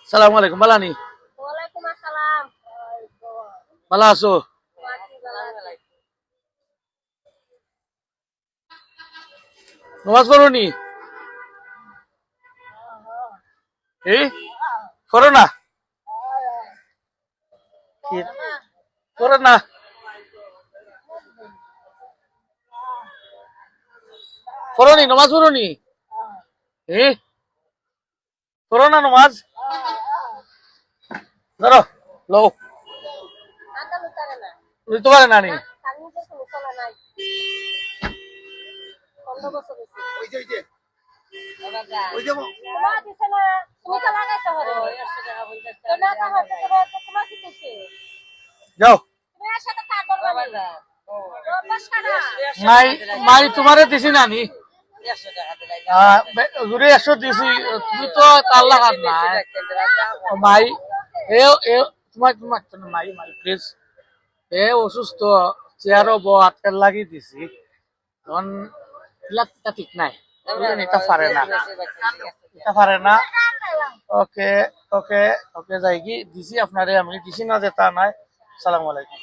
সালামু আলাইকুম বালানি ওয়ালাইকুম আসসালাম। ভালো আছো নমাজ পড়নি এই পড়ো না কি পড়ো না পড়নি নমাজ পড়নি এই পড়ো না নমাজ ধরো লো আঙ্কাল উতারে না। বুঝতে পারে না নি আমি তো কোনো চলা নাই। 15 বছর হইছে। তোমার দিছে না, তুমি তো লাগাইছো ঘরে। তো না তা হচ্ছে তোমার কি দিছে? যাও তুমি এর সাথে কার দরকার নেই। রবাস কাটা। নাই মাই তোমারে দিছি না নি ঘুরে 100 দিছি তুমি তো তার লাগাত না মাই এ এ তোমার তোমার মাই মাই প্লিজ এ অসুস্থ চেয়ারও হাত লাগিয়ে দিছি তখন এটা ঠিক নাই বুঝলেন এটা পারে না এটা পারে না ওকে ওকে ওকে যাই কি দিছি আপনারে আমি দিছি না যে তা নাই সালাম আলাইকুম